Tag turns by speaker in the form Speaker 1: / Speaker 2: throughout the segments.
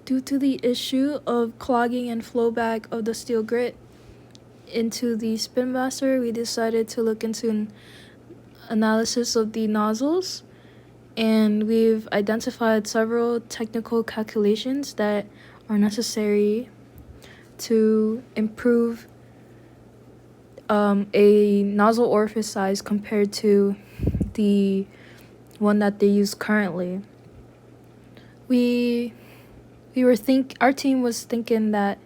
Speaker 1: Due to the issue of clogging and flowback of the steel grit into the Spin Master, we decided to look into an analysis of the nozzles, and we've identified several technical calculations that are necessary to improve a nozzle orifice size compared to the one that they use currently. Our team was thinking that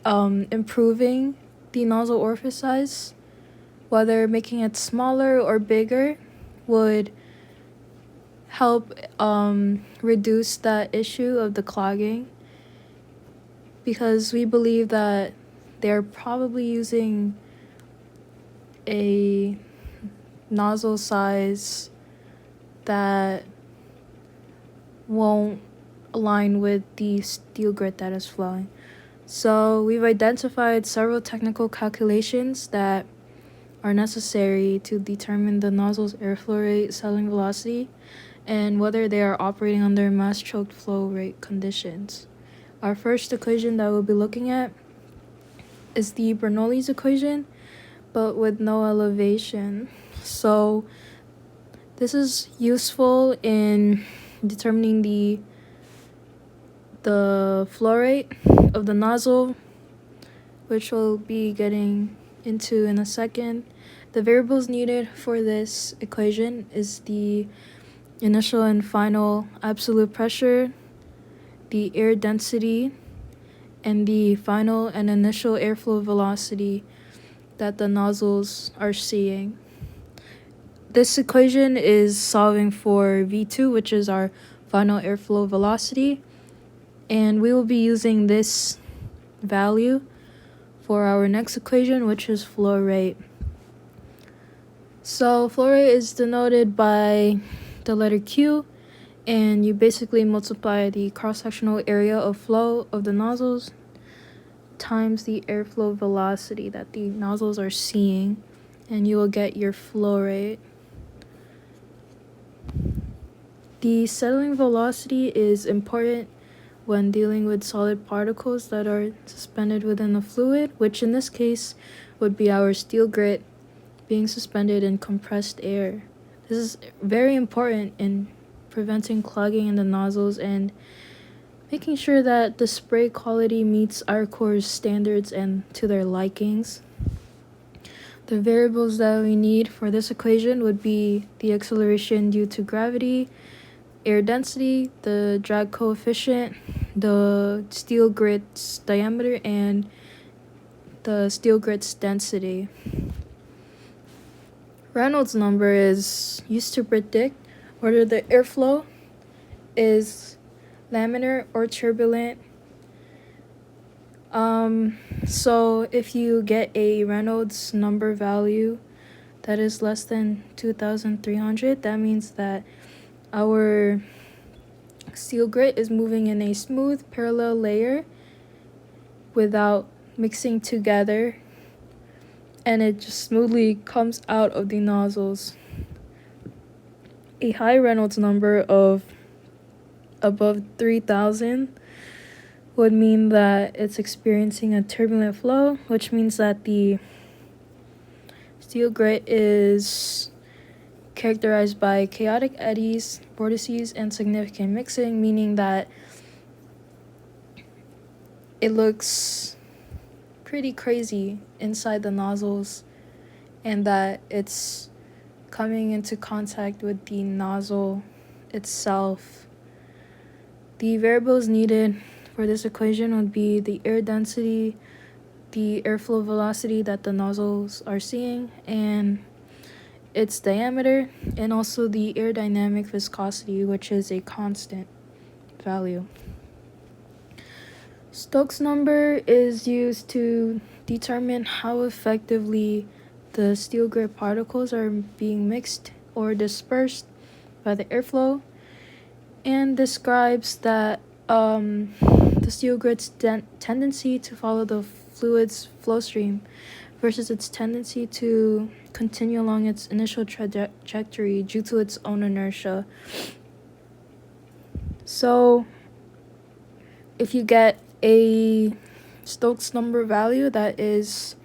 Speaker 1: improving the nozzle orifice size, whether making it smaller or bigger, would help reduce that issue of the clogging, because we believe that they're probably using a nozzle size that won't align with the steel grit that is flowing. So we've identified several technical calculations that are necessary to determine the nozzle's airflow rate, settling velocity, and whether they are operating under mass-choked flow rate conditions. Our first equation that we'll be looking at is the Bernoulli's equation, but with no elevation. So this is useful in determining the flow rate of the nozzle, which we'll be getting into in a second. The variables needed for this equation is the initial and final absolute pressure, the air density, and the final and initial airflow velocity that the nozzles are seeing. This equation is solving for V2, which is our final airflow velocity, and we will be using this value for our next equation, which is flow rate. So flow rate is denoted by the letter Q, and you basically multiply the cross-sectional area of flow of the nozzles times the airflow velocity that the nozzles are seeing, and you will get your flow rate. The settling velocity is important when dealing with solid particles that are suspended within a fluid, which in this case would be our steel grit being suspended in compressed air. This is very important in preventing clogging in the nozzles and making sure that the spray quality meets Arcor's standards and to their likings. The variables that we need for this equation would be the acceleration due to gravity, air density, the drag coefficient, the steel grit's diameter, and the steel grit's density. Reynolds number is used to predict whether the airflow is laminar or turbulent. So if you get a Reynolds number value that is less than 2,300, that means that our steel grit is moving in a smooth parallel layer without mixing together, and it just smoothly comes out of the nozzles. A high Reynolds number of above 3,000 would mean that it's experiencing a turbulent flow, which means that the steel grit is characterized by chaotic eddies, vortices, and significant mixing, meaning that it looks pretty crazy inside the nozzles and that it's coming into contact with the nozzle itself. The variables needed for this equation would be the air density, the airflow velocity that the nozzles are seeing, and its diameter, and also the aerodynamic viscosity, which is a constant value. Stokes number is used to determine how effectively the steel grit particles are being mixed or dispersed by the airflow, and describes that the steel grit's tendency to follow the fluid's flow stream versus its tendency to continue along its initial trajectory due to its own inertia. So if you get a Stokes number value that is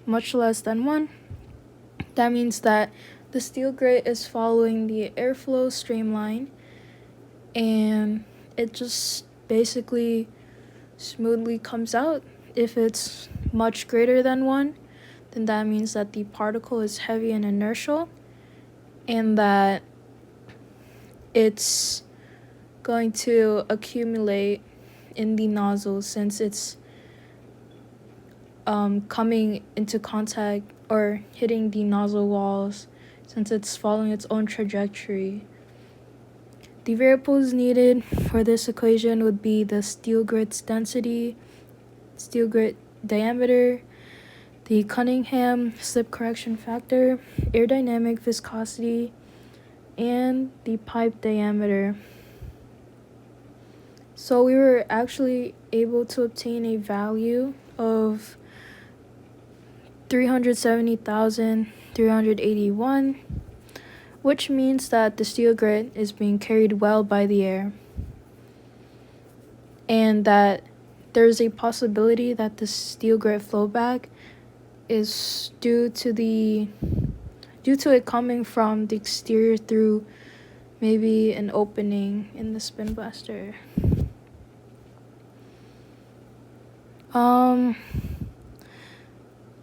Speaker 1: much less than 1, that means that the steel grate is following the airflow streamline, and it just basically smoothly comes out. If it's much greater than 1, then that means that the particle is heavy and inertial, and that it's going to accumulate in the nozzle since it's coming into contact or hitting the nozzle walls, since it's following its own trajectory. The variables needed for this equation would be the steel grit's density, steel grit diameter, the Cunningham slip correction factor, aerodynamic viscosity, and the pipe diameter. So we were actually able to obtain a value of 370,381, which means that the steel grit is being carried well by the air, and that there's a possibility that the steel grit flowback is due to it coming from the exterior through maybe an opening in the spin blaster.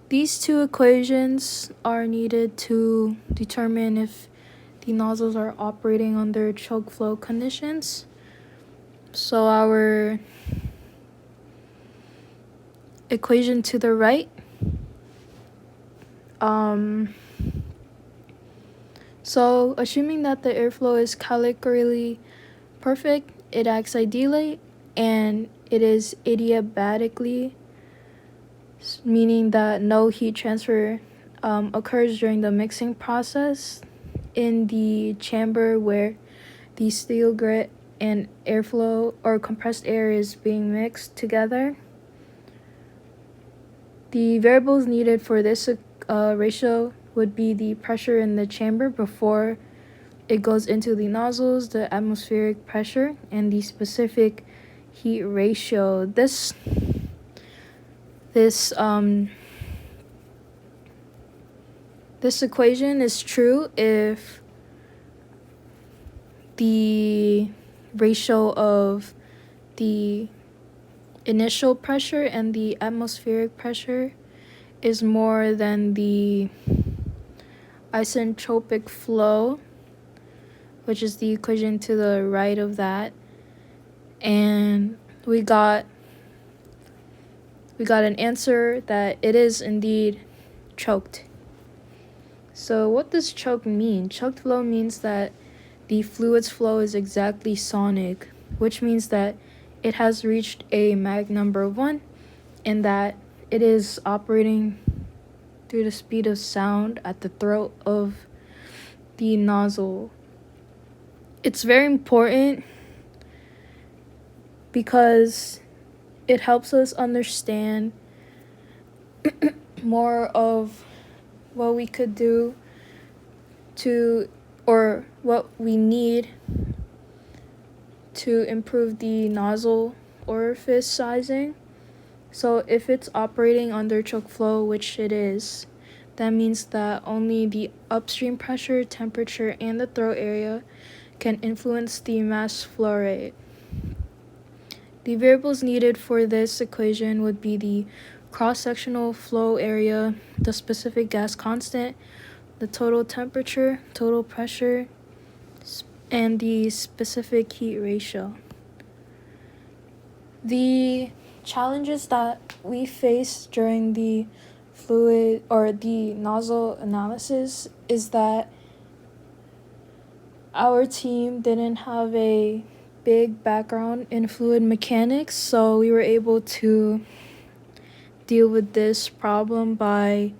Speaker 1: These two equations are needed to determine if the nozzles are operating under choke flow conditions. So our equation to the right, so assuming that the airflow is calically perfect, it acts ideally, and it is adiabatically, meaning that no heat transfer occurs during the mixing process in the chamber where the steel grit and airflow or compressed air is being mixed together. The variables needed for this ratio would be the pressure in the chamber before it goes into the nozzles, the atmospheric pressure, and the specific heat ratio. This equation is true if the ratio of the initial pressure and the atmospheric pressure is more than the isentropic flow, which is the equation to the right of that. And we got an answer that it is indeed choked. So what does choke mean? Choked flow means that the fluid's flow is exactly sonic, which means that it has reached a Mach number 1 and that it is operating through the speed of sound at the throat of the nozzle. It's very important because it helps us understand more of what we could do or what we need to improve the nozzle orifice sizing. So if it's operating under choke flow, which it is, that means that only the upstream pressure, temperature, and the throat area can influence the mass flow rate. The variables needed for this equation would be the cross-sectional flow area, the specific gas constant, the total temperature, total pressure, and the specific heat ratio. The challenges that we face during the fluid or the nozzle analysis is that our team didn't have a big background in fluid mechanics, so we were able to deal with this problem by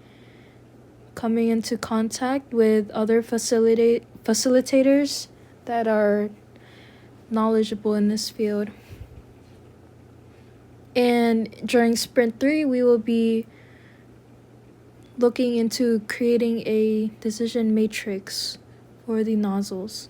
Speaker 1: coming into contact with other facilitators that are knowledgeable in this field. And during Sprint 3, we will be looking into creating a decision matrix for the nozzles.